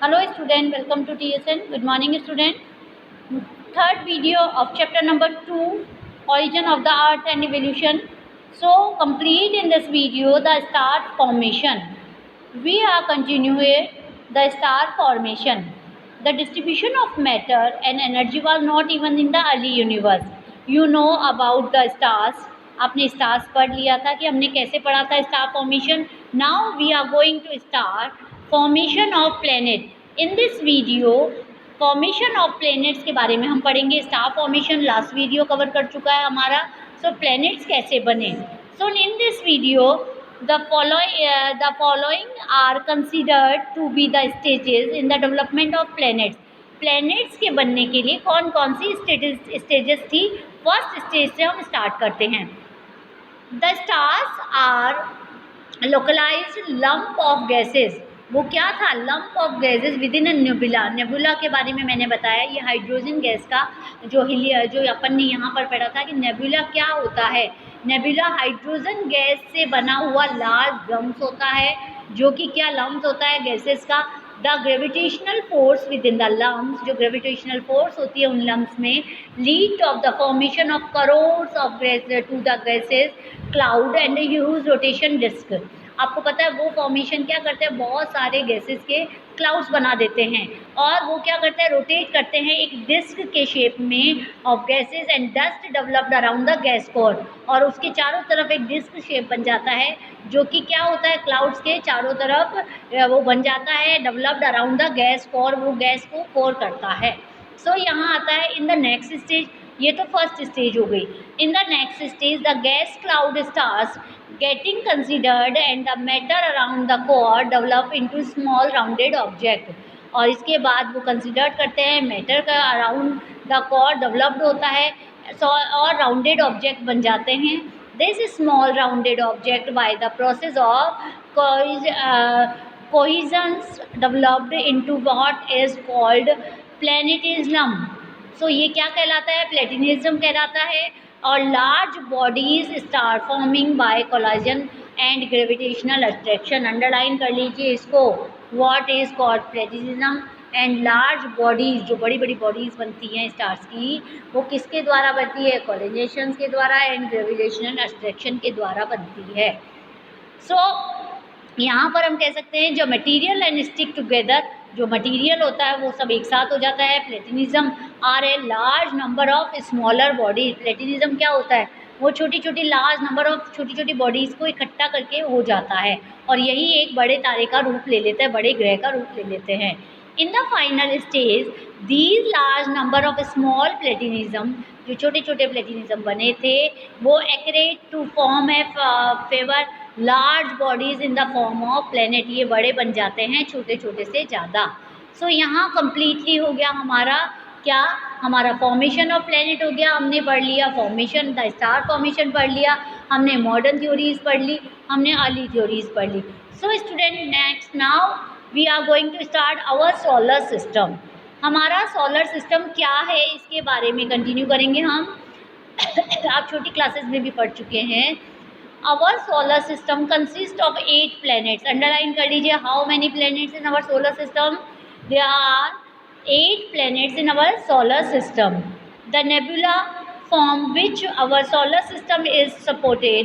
Hello student, welcome to TSN. Good morning student. Third video of chapter number 2, Origin of the Earth and Evolution. So complete in this video the star formation. We are continuing the star formation. The distribution of matter and energy was not even in the early universe. You know about the stars. आपने stars पढ़ लिया था कि हमने कैसे पढ़ा था star formation. Now we are going to start formation of planet. In this video formation of planets के बारे में हम पढ़ेंगे. Star formation last video cover कर चुका है हमारा. सो प्लैनेट्स कैसे बने. So in this video the following are considered to be the stages in the development of planets. Planets के बनने के लिए कौन कौन सी स्टेजेस थी. फर्स्ट स्टेज से हम स्टार्ट करते हैं. The stars are localised lump of gases. वो क्या था. Lump of gases within a nebula. Nebula के बारे में मैंने बताया. ये हाइड्रोजन गैस का जो अपन ने यहाँ पर पढ़ा था कि नेबुला क्या होता है. नेबुला हाइड्रोजन गैस से बना हुआ लार्ज लम्स होता है. जो कि क्या लम्स होता है गैसेस का. The gravitational force within the lumps. जो ग्रेविटेशनल फोर्स होती है उन लम्स में lead of the formation of clouds of gas to the gases cloud and huge rotation disc. आपको पता है वो फॉर्मेशन क्या करते हैं. बहुत सारे गैसेस के क्लाउड्स बना देते हैं और वो क्या करते हैं रोटेट करते हैं एक डिस्क के शेप में of gases and dust developed around the gas core. और उसके चारों तरफ एक डिस्क शेप बन जाता है जो कि क्या होता है क्लाउड्स के चारों तरफ वो बन जाता है developed around the gas core. वो गैस को कोर करता है. सो यहाँ आता है इन द नेक्स्ट स्टेज. ये तो फर्स्ट स्टेज हो गई. In the next stage the gas cloud stars getting considered and the matter around the core develop into small rounded object. और इसके बाद वो कंसिडर करते हैं मैटर का अराउंड द कोर डेवलप्ड होता है और राउंडेड ऑब्जेक्ट बन जाते हैं. This small rounded object by the process of cohesions developed into what is called planetesimals. So ये क्या कहलाता है. प्लेटिनिज्म कहलाता है. और large bodies start forming by collision and gravitational attraction. Underline कर लीजिए इसको. What is called planetesimals and large bodies. जो बड़ी बड़ी बॉडीज़ बनती हैं स्टार्स की वो किसके द्वारा बनती है. कोलिजन के द्वारा एंड ग्रेविटेशनल अट्रैक्शन के द्वारा बनती है. सो यहाँ पर हम कह सकते हैं जो मटेरियल एंड स्टिक टुगेदर. जो मटेरियल होता है वो सब एक साथ हो जाता है. Planetesimals are a large number of smaller bodies. Planetesimals क्या होता है वो छोटी छोटी लार्ज नंबर ऑफ छोटी छोटी बॉडीज़ को इकट्ठा करके हो जाता है और यही एक बड़े तारे का रूप ले लेता है. बड़े ग्रह का रूप ले लेते हैं. In the final stage these large number of small planetesimals. जो छोटे छोटे प्लेटिनिज्म बने थे वो accrete to form a fewer large bodies in the form of planet. ये बड़े बन जाते हैं छोटे छोटे से ज़्यादा. सो यहाँ कम्प्लीटली हो गया हमारा क्या. हमारा फॉर्मेशन ऑफ प्लैनेट हो गया. हमने पढ़ लिया फॉर्मेशन द स्टार फॉर्मेशन पढ़ लिया. हमने मॉडर्न थ्योरीज पढ़ ली. हमने अर्ली थ्योरीज पढ़ ली. So student next now we are going to start our solar system. हमारा सोलर सिस्टम क्या है इसके बारे में कंटिन्यू करेंगे हम. आप छोटी क्लासेस में भी पढ़ चुके हैं. Our solar system consists of 8 planets. Underline कर लीजिए. How many planets in our solar system? There are 8 planets in our solar system. The nebula from which our solar system is supposed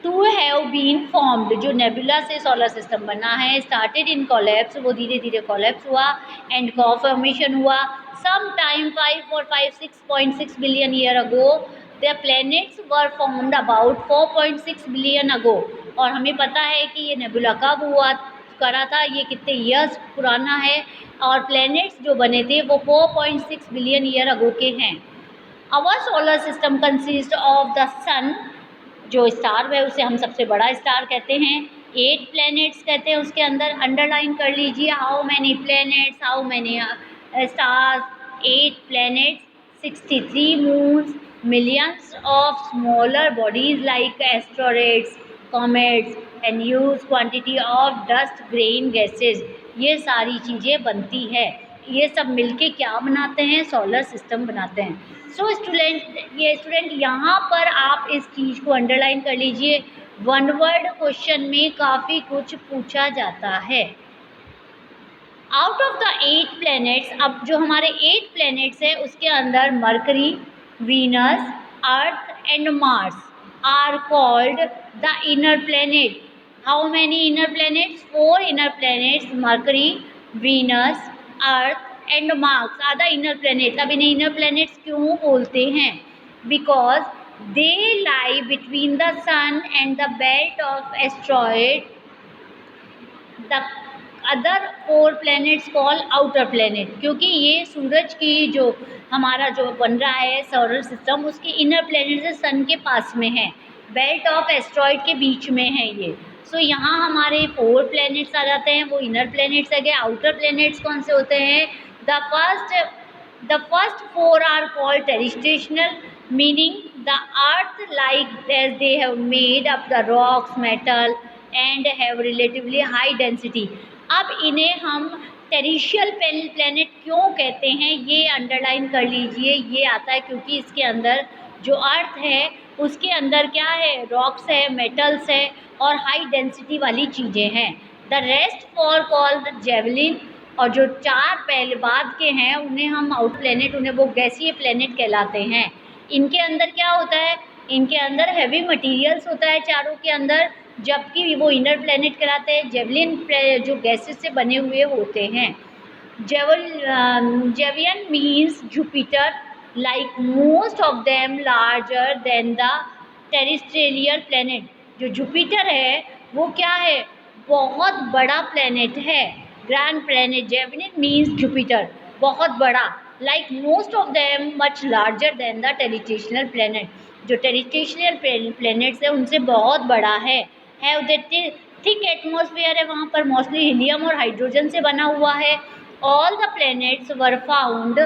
to have been formed. जो nebula से solar system बना है started in collapse. वो धीरे धीरे collapse हुआ and co-formation हुआ some time 5 or 6.6 billion year ago. The planets were formed about 4.6 billion ago. और हमें पता है कि ये नेबुला कब हुआ करा था. ये कितने ईयर्स पुराना है और प्लैनेट्स जो बने थे वो 4.6 बिलियन ईयर अगो के हैं. Our solar system consist of the sun. जो स्टार है उसे हम सबसे बड़ा स्टार कहते हैं. 8 प्लैनेट्स कहते हैं उसके अंदर. अंडरलाइन कर लीजिए. How many planets, how many stars. 8 planets, 63 moons, millions of smaller bodies like asteroids, comets and huge quantity of dust grain gases. ये सारी चीज़ें बनती है. ये सब मिलके क्या बनाते हैं सोलर सिस्टम बनाते हैं. सो स्टूडेंट यहाँ पर आप इस चीज़ को अंडरलाइन कर लीजिए. वन वर्ड क्वेश्चन में काफ़ी कुछ पूछा जाता है. आउट ऑफ द 8 प्लैनेट्स, अब जो हमारे 8 प्लैनेट्स है उसके अंदर Mercury, Venus, Earth and Mars are called the inner planet. How many inner planets? 4 inner planets, Mercury, Venus, Earth and Mars are the inner planets. अब इन्हें इनर प्लैनेट्स क्यों बोलते हैं? Because they lie between the sun and the belt of asteroid. The other 4 planets call outer planet, क्योंकि ये सूरज की जो हमारा जो बन रहा है सोलर सिस्टम, उसके इनर प्लैनेट से सन के पास में है, बेल्ट ऑफ एस्ट्रॉयड के बीच में है ये. सो यहाँ हमारे 4 प्लैनेट्स आ जाते हैं, वो इनर प्लैनेट्स है. आउटर प्लैनेट्स कौन से होते हैं? The first 4 are called terrestrial, meaning the Earth like as they have made up the rocks, metal and have relatively high density. अब इन्हें हम टेरेस्ट्रियल प्लैनेट क्यों कहते हैं ये अंडरलाइन कर लीजिए. ये आता है क्योंकि इसके अंदर जो अर्थ है उसके अंदर क्या है? रॉक्स है, मेटल्स है और हाई डेंसिटी वाली चीज़ें हैं. द रेस्ट 4 कॉल्ड जेवलिन, और जो 4 पहले बाद के हैं उन्हें हम आउट प्लैनेट, उन्हें वो गैसीय प्लैनेट कहलाते हैं. इनके अंदर क्या होता है? इनके अंदर हैवी मटेरियल्स होता है चारों के अंदर, जबकि वो इनर प्लैनेट कहलाते हैं. जेवलिन जो गैसेस से बने हुए होते हैं. Jovian means Jupiter, like most of them larger than the terrestrial planet. जो जुपिटर है वो क्या है? बहुत बड़ा प्लैनेट है, grand planet. Jovian means Jupiter, बहुत बड़ा. Like most of them much larger than the terrestrial planet. जो टेरेस्ट्रियल प्लैनेट्स है उनसे बहुत बड़ा है. हैव द थिक एटमॉस्फेयर है, वहाँ पर मोस्टली हीलियम और हाइड्रोजन से बना हुआ है. All the planets were found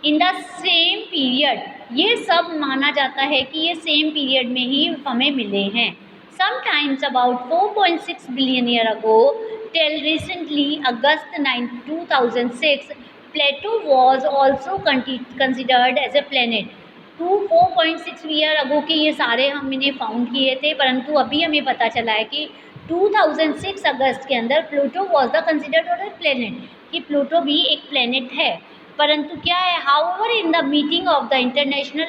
in the same period. ये सब माना जाता है कि ये सेम पीरियड में ही हमें मिले हैं. Sometimes about 4.6 billion year ago till recently August 2006 Pluto was also considered as a planet. 4.6 year ago के ये सारे हम इन्हें फाउंड किए थे, परंतु अभी हमें पता चला है कि 2006 अगस्त के अंदर Pluto was the considered a planet, कि प्लूटो भी एक प्लैनेट है. परंतु क्या है? However in the meeting of the International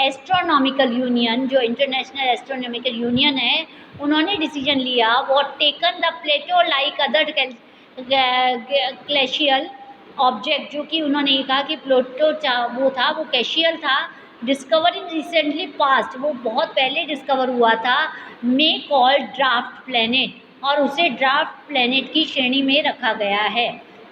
Astronomical Union, जो इंटरनेशनल एस्ट्रोनॉमिकल यूनियन है, उन्होंने डिसीजन लिया what taken the Pluto like other glacial object, जो कि उन्होंने ये कहा कि प्लूटो वो था, वो कैशियल था, डिस्कवर इन रिसेंटली पास्ट, वो बहुत पहले डिस्कवर हुआ था, मे कॉल्ड ड्राफ्ट प्लैनेट, और उसे ड्राफ्ट प्लैनेट की श्रेणी में रखा गया है.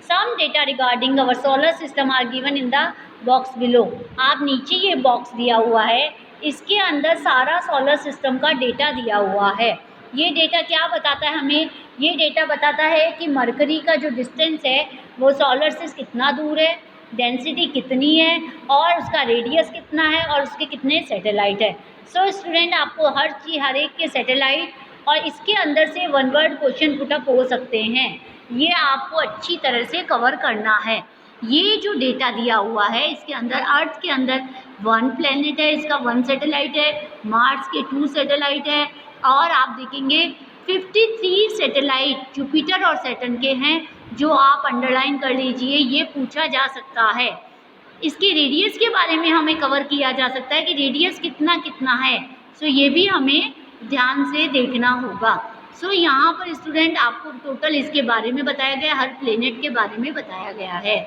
Some data regarding our solar system are given in the box below. आप नीचे ये बॉक्स दिया हुआ है, इसके अंदर सारा सोलर सिस्टम का डेटा दिया हुआ है. ये डेटा क्या बताता है हमें? ये डेटा बताता है कि मरकरी का जो डिस्टेंस है वो सोलर से कितना दूर है, डेंसिटी कितनी है, और उसका रेडियस कितना है, और उसके कितने सैटेलाइट है. सो स्टूडेंट, आपको हर चीज़, हर एक के सैटेलाइट और इसके अंदर से 1 वर्ड क्वेश्चन पुटअप हो सकते हैं. ये आपको अच्छी तरह से कवर करना है. ये जो डेटा दिया हुआ है इसके अंदर अर्थ के अंदर 1 प्लैनेट है, इसका 1 सैटेलाइट है, मार्स के 2 सैटेलाइट है, और आप देखेंगे 53 सैटेलाइट जुपिटर और सैटर्न के हैं, जो आप अंडरलाइन कर लीजिए. ये पूछा जा सकता है. इसके रेडियस के बारे में हमें कवर किया जा सकता है कि रेडियस कितना कितना है. सो ये भी हमें ध्यान से देखना होगा. सो यहाँ पर स्टूडेंट आपको टोटल इसके बारे में बताया गया, हर प्लेनेट के बारे में बताया गया है.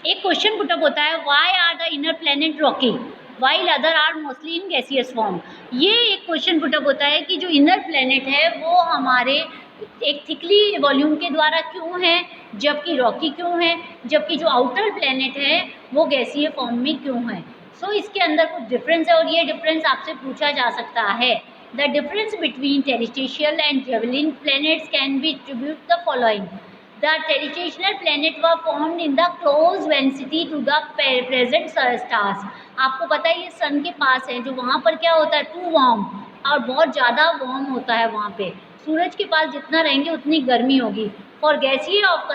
एक क्वेश्चन पुटअप होता है, why are the inner planet rocky while other are mostly in gaseous form. ये एक क्वेश्चन पुटअप होता है कि जो इनर प्लैनेट है वो हमारे एक थिकली वॉल्यूम के द्वारा क्यों है, जबकि रॉकी क्यों है, जबकि जो आउटर प्लैनेट है वो गैसीय फॉर्म में क्यों है. सो इसके अंदर कुछ डिफरेंस है, और ये डिफरेंस आपसे पूछा जा सकता है. The difference between terrestrial and javelin planets can be attribute the following. The terrestrial planet were formed in the close vicinity to the present stars. आपको पता है ये सन के पास है, जो वहाँ पर क्या होता है, टू वार्म, और बहुत ज़्यादा वार्म होता है वहाँ पे. सूरज के पास जितना रहेंगे उतनी गर्मी होगी. फॉर गैसीय of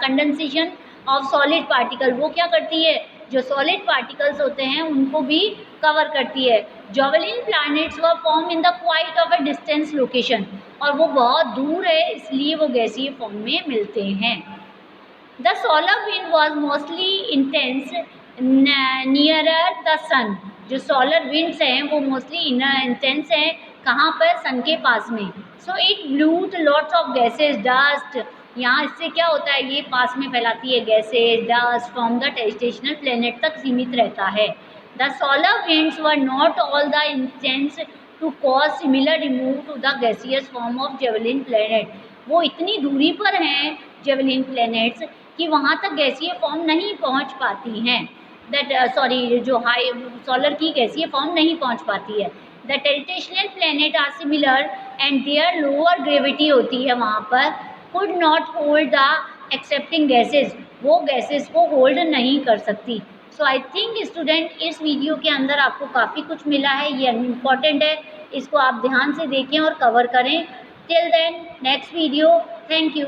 condensation of solid particle, वो क्या करती है, जो सॉलिड पार्टिकल्स होते हैं उनको भी कवर करती है। Jovian planets were form in the quite of a distance location, और वो बहुत दूर है इसलिए वो गैसीय फॉर्म में मिलते हैं। The solar wind was mostly intense nearer the sun, जो सोलर विंड्स हैं वो मोस्टली इंटेंस हैं कहाँ पर, सन के पास में। So it blew the lots of gases dust, यहाँ इससे क्या होता है, ये पास में फैलाती है gases dust from the terrestrial planet तक सीमित रहता है। The solar winds were not all the intense to cause similar remove to the gaseous form of Jovian planet, वो इतनी दूरी पर हैं जेवलिन प्लेनेट्स कि वहाँ तक गैसीय फॉर्म नहीं पहुँच पाती हैं। जो हाई सोलर की गैसीय फॉर्म नहीं पहुँच पाती है। The terrestrial planet are similar and their lower gravity होती है वहाँ पर, could not hold the excepting gases, वो गैसेज को होल्ड नहीं कर सकती। सो आई थिंक स्टूडेंट इस वीडियो के अंदर आपको काफ़ी कुछ मिला है, ये इम्पॉर्टेंट है, इसको आप ध्यान से देखें और कवर करें। Till then next video, thank you.